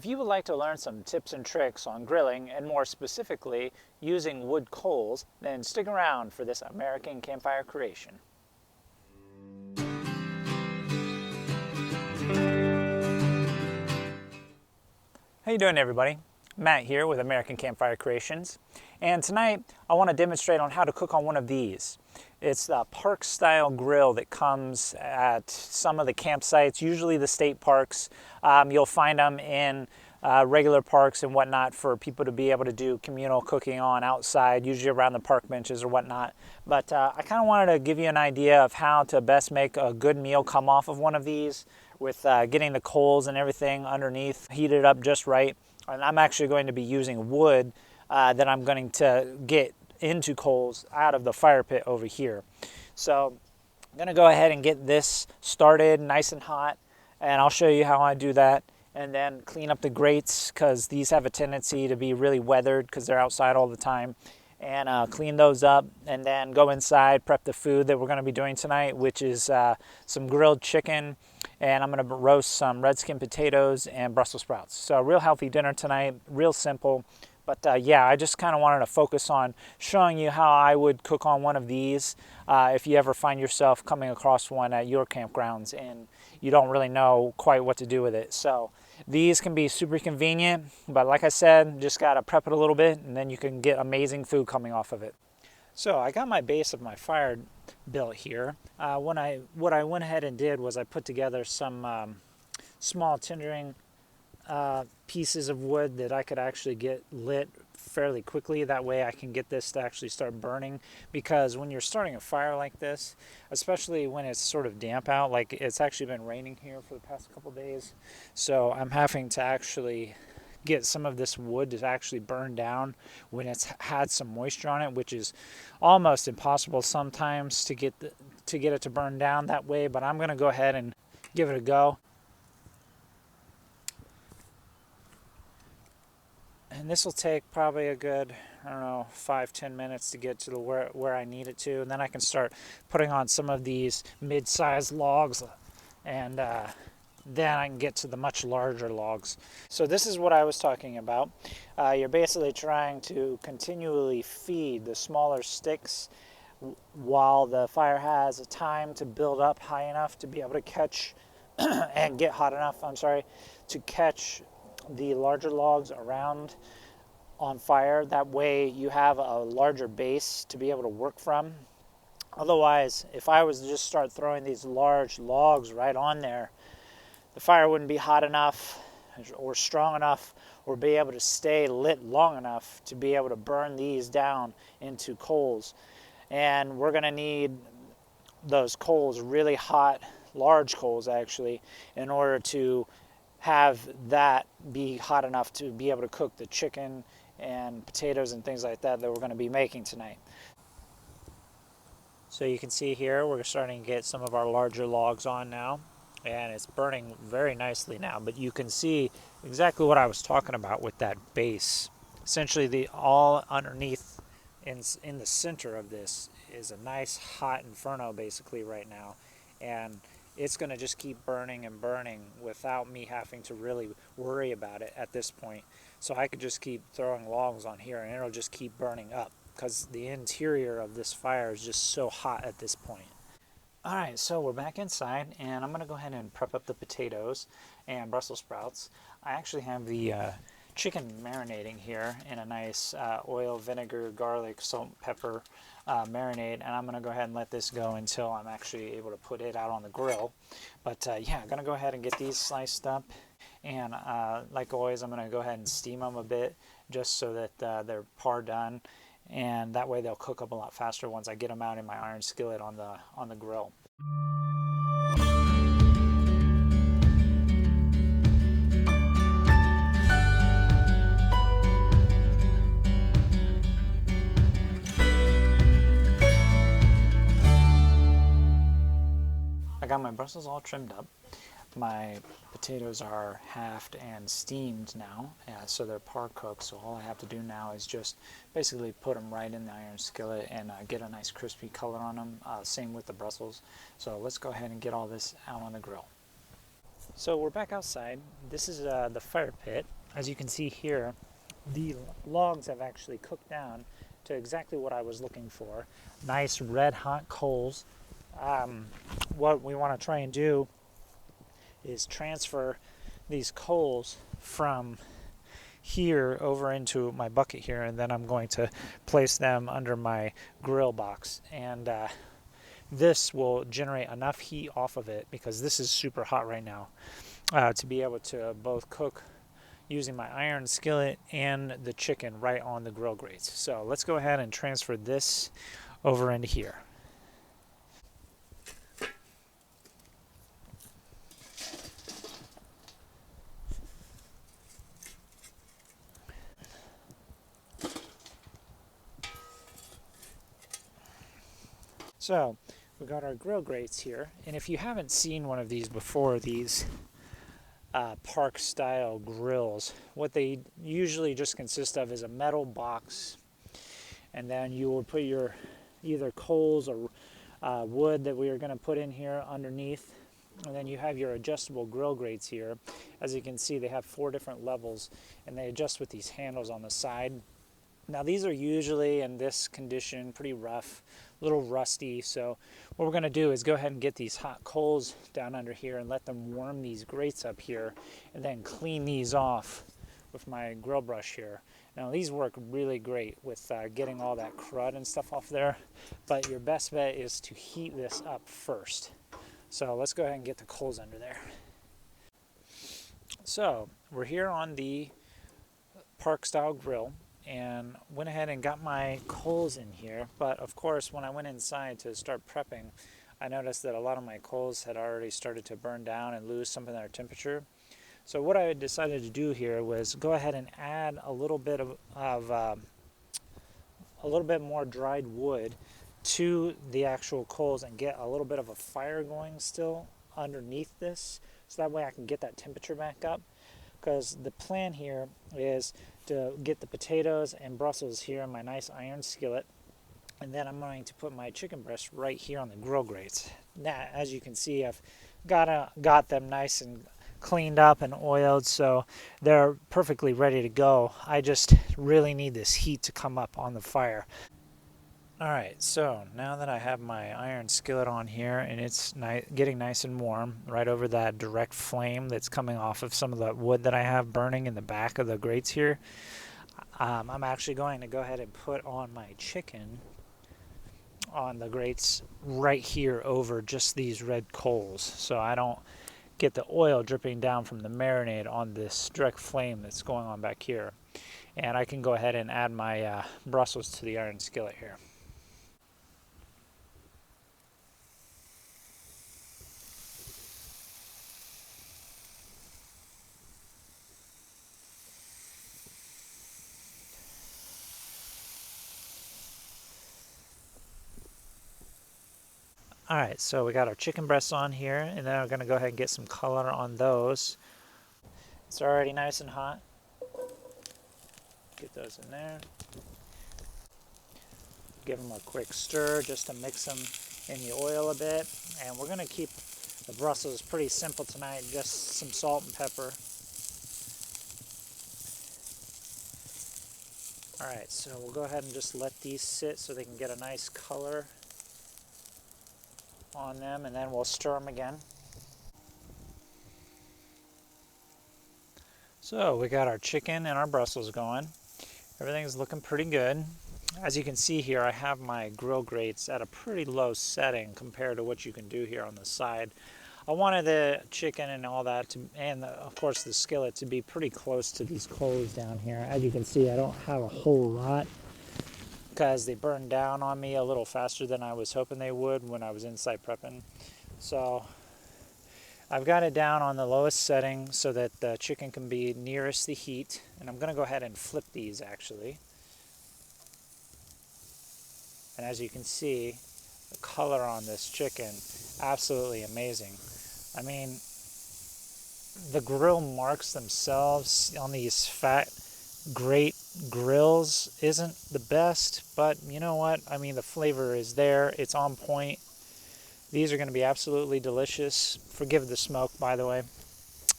If you would like to learn some tips and tricks on grilling, and more specifically using wood coals, then stick around for this American campfire creation. How you doing, everybody? Matt here with American Campfire Creations, and tonight I want to demonstrate on how to cook on one of these. It's the park style grill that comes at some of the campsites, usually the state parks. You'll find them in regular parks and whatnot for people to be able to do communal cooking on outside, usually around the park benches or whatnot. But I kind of wanted to give you an idea of how to best make a good meal come off of one of these with getting the coals and everything underneath heated up just right. And I'm actually going to be using wood that I'm going to get into coals out of the fire pit over here. So I'm going to go ahead and get this started nice and hot, and I'll show you how I do that. And then clean up the grates, because these have a tendency to be really weathered because they're outside all the time. And clean those up, and then go inside, prep the food that we're going to be doing tonight, which is some grilled chicken, and I'm going to roast some red skin potatoes and Brussels sprouts. So a real healthy dinner tonight, real simple. But yeah, I just kind of wanted to focus on showing you how I would cook on one of these if you ever find yourself coming across one at your campgrounds and you don't really know quite what to do with it. So these can be super convenient, but like I said, just got to prep it a little bit and then you can get amazing food coming off of it. So I got my base of my fire built here. What I went ahead and did was I put together some small tindering pieces of wood that I could actually get lit fairly quickly. That way I can get this to actually start burning, because when you're starting a fire like this, especially when it's sort of damp out, like it's actually been raining here for the past couple days, so I'm having to actually get some of this wood to actually burn down when it's had some moisture on it, which is almost impossible sometimes to get it to burn down that way. But I'm going to go ahead and give it a go. And this will take probably a good, 5-10 minutes to get to the where I need it to. And then I can start putting on some of these mid-sized logs, and then I can get to the much larger logs. So this is what I was talking about. You're basically trying to continually feed the smaller sticks while the fire has a time to build up high enough to be able to catch and get hot enough, to catch the larger logs around on fire. That way you have a larger base to be able to work from. Otherwise, if I was to just start throwing these large logs right on there, the fire wouldn't be hot enough or strong enough or be able to stay lit long enough to be able to burn these down into coals. And we're going to need those coals really hot, large coals actually, in order to have that be hot enough to be able to cook the chicken and potatoes and things like that we're going to be making tonight. So you can see here we're starting to get some of our larger logs on now, and it's burning very nicely now. But you can see exactly what I was talking about with that base. Essentially, all underneath in the center of this is a nice hot inferno basically right now, and it's going to just keep burning and burning without me having to really worry about it at this point. So I could just keep throwing logs on here and it'll just keep burning up, because the interior of this fire is just so hot at this point. All right, so we're back inside, and I'm going to go ahead and prep up the potatoes and Brussels sprouts. I actually have the chicken marinating here in a nice oil, vinegar, garlic, salt, pepper marinade, and I'm going to go ahead and let this go until I'm actually able to put it out on the grill. But yeah, I'm going to go ahead and get these sliced up, and like always, I'm going to go ahead and steam them a bit just so that they're par done, and that way they'll cook up a lot faster once I get them out in my iron skillet on the grill. I got my Brussels all trimmed up. My potatoes are halved and steamed now, so they're par cooked. So all I have to do now is just basically put them right in the iron skillet and get a nice crispy color on them. Same with the Brussels. So let's go ahead and get all this out on the grill. So we're back outside. This is the fire pit. As you can see here, the logs have actually cooked down to exactly what I was looking for. Nice red hot coals. What we want to try and do is transfer these coals from here over into my bucket here, and then I'm going to place them under my grill box, and this will generate enough heat off of it, because this is super hot right now, to be able to both cook using my iron skillet and the chicken right on the grill grates. So let's go ahead and transfer this over into here. So we got our grill grates here, and if you haven't seen one of these before, these park style grills, what they usually just consist of is a metal box, and then you will put your either coals or wood that we are going to put in here underneath, and then you have your adjustable grill grates here. As you can see, they have 4 different levels, and they adjust with these handles on the side. Now these are usually in this condition pretty rough, a little rusty, so what we're going to do is go ahead and get these hot coals down under here and let them warm these grates up here, and then clean these off with my grill brush here. Now these work really great with getting all that crud and stuff off there, but your best bet is to heat this up first. So let's go ahead and get the coals under there. So we're here on the park style grill, and went ahead and got my coals in here, but of course when I went inside to start prepping, I noticed that a lot of my coals had already started to burn down and lose some of their temperature. So what I decided to do here was go ahead and add a little bit of a little bit more dried wood to the actual coals and get a little bit of a fire going still underneath this, so that way I can get that temperature back up. Because the plan here is to get the potatoes and Brussels here in my nice iron skillet, and then I'm going to put my chicken breast right here on the grill grates. Now, as you can see, I've got them nice and cleaned up and oiled, so they're perfectly ready to go. I just really need this heat to come up on the fire. Alright, so now that I have my iron skillet on here and it's getting nice and warm right over that direct flame that's coming off of some of the wood that I have burning in the back of the grates here, I'm actually going to go ahead and put on my chicken on the grates right here over just these red coals, so I don't get the oil dripping down from the marinade on this direct flame that's going on back here. And I can go ahead and add my Brussels to the iron skillet here. Alright, so we got our chicken breasts on here, and then we're going to go ahead and get some color on those. It's already nice and hot. Get those in there. Give them a quick stir just to mix them in the oil a bit. And we're going to keep the Brussels pretty simple tonight, just some salt and pepper. Alright, so we'll go ahead and just let these sit so they can get a nice color on them, and then we'll stir them again. So we got our chicken and our Brussels going. Everything's looking pretty good. As you can see here, I have my grill grates at a pretty low setting compared to what you can do here on the side. I wanted the chicken and all that and of course the skillet to be pretty close to these coals down here. As you can see, I don't have a whole lot because they burned down on me a little faster than I was hoping they would when I was inside prepping. So I've got it down on the lowest setting so that the chicken can be nearest the heat, and I'm going to go ahead and flip these actually. And as you can see, the color on this chicken, absolutely amazing. I mean, the grill marks themselves on these fat grate grills isn't the best, but you know what? I mean, the flavor is there. It's on point. These are going to be absolutely delicious. Forgive the smoke, by the way.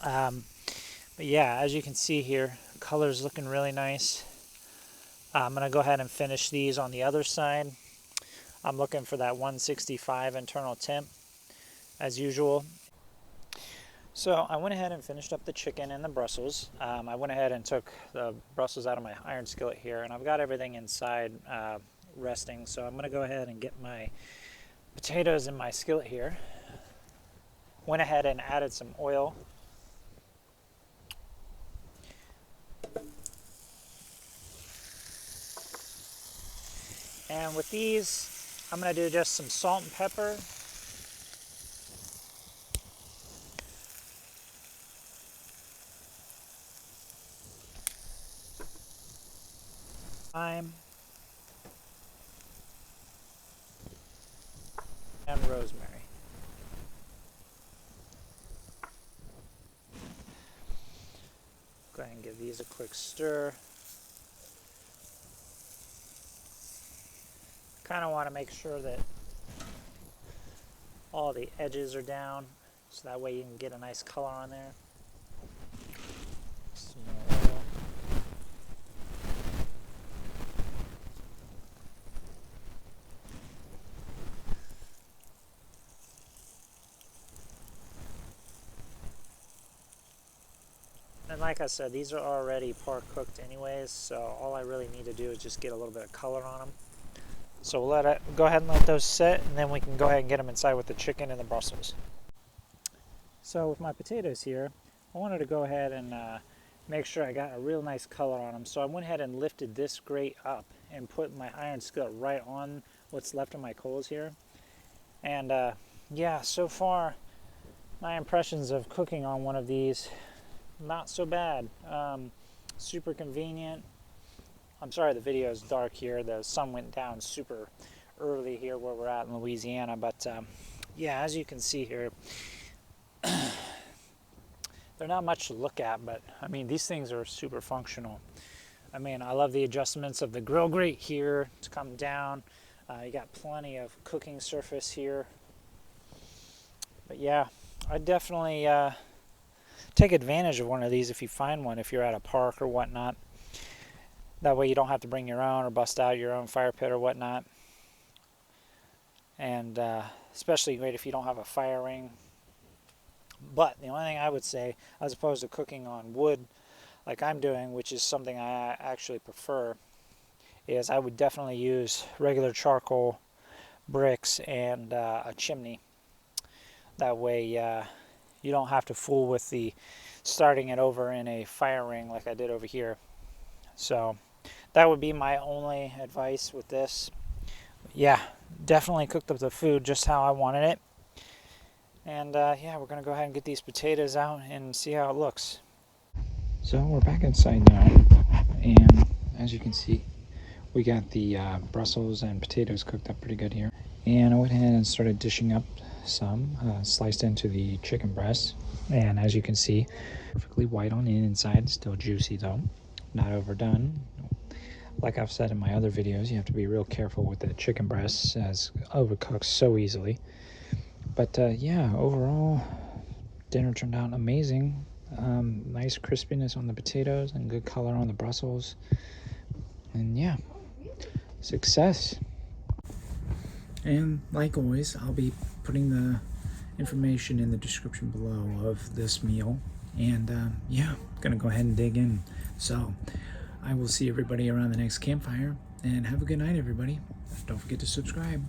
But yeah, as you can see here, color's looking really nice. I'm going to go ahead and finish these on the other side. I'm looking for that 165 internal temp as usual. So I went ahead and finished up the chicken and the Brussels. I went ahead and took the Brussels out of my iron skillet here, and I've got everything inside resting. So I'm going to go ahead and get my potatoes in my skillet here. Went ahead and added some oil. And with these, I'm going to do just some salt and pepper. Thyme. And rosemary. Go ahead and give these a quick stir. Kind of want to make sure that all the edges are down, so that way you can get a nice color on there. Some more oil. And like I said, these are already par cooked anyways, so all I really need to do is just get a little bit of color on them. So we'll go ahead and let those sit, and then we can go ahead and get them inside with the chicken and the Brussels. So with my potatoes here, I wanted to go ahead and make sure I got a real nice color on them. So I went ahead and lifted this grate up and put my iron skillet right on what's left of my coals here. And yeah, so far my impressions of cooking on one of these, not so bad. Super convenient. I'm sorry the video is dark here. The sun went down super early here where we're at in Louisiana. But yeah, as you can see here, they're not much to look at, but I mean, these things are super functional. I mean, I love the adjustments of the grill grate here to come down. You got plenty of cooking surface here. But yeah, I definitely take advantage of one of these if you find one, if you're at a park or whatnot. That way you don't have to bring your own or bust out your own fire pit or whatnot. And especially great if you don't have a fire ring. But the only thing I would say, as opposed to cooking on wood like I'm doing, which is something I actually prefer, is I would definitely use regular charcoal bricks and a chimney. That way you don't have to fool with the starting it over in a fire ring like I did over here. So that would be my only advice with this. Yeah, definitely cooked up the food just how I wanted it. And yeah, we're going to go ahead and get these potatoes out and see how it looks. So we're back inside now, and as you can see, we got the Brussels and potatoes cooked up pretty good here. And I went ahead and started dishing up some, sliced into the chicken breast. And as you can see, perfectly white on the inside, still juicy though, not overdone. Like I've said in my other videos, you have to be real careful with the chicken breasts, as overcooks so easily. But yeah, overall, dinner turned out amazing. Nice crispiness on the potatoes and good color on the Brussels. And yeah, success. And like always, I'll be putting the information in the description below of this meal. And yeah, gonna go ahead and dig in. So I will see everybody around the next campfire, and have a good night, everybody. Don't forget to subscribe.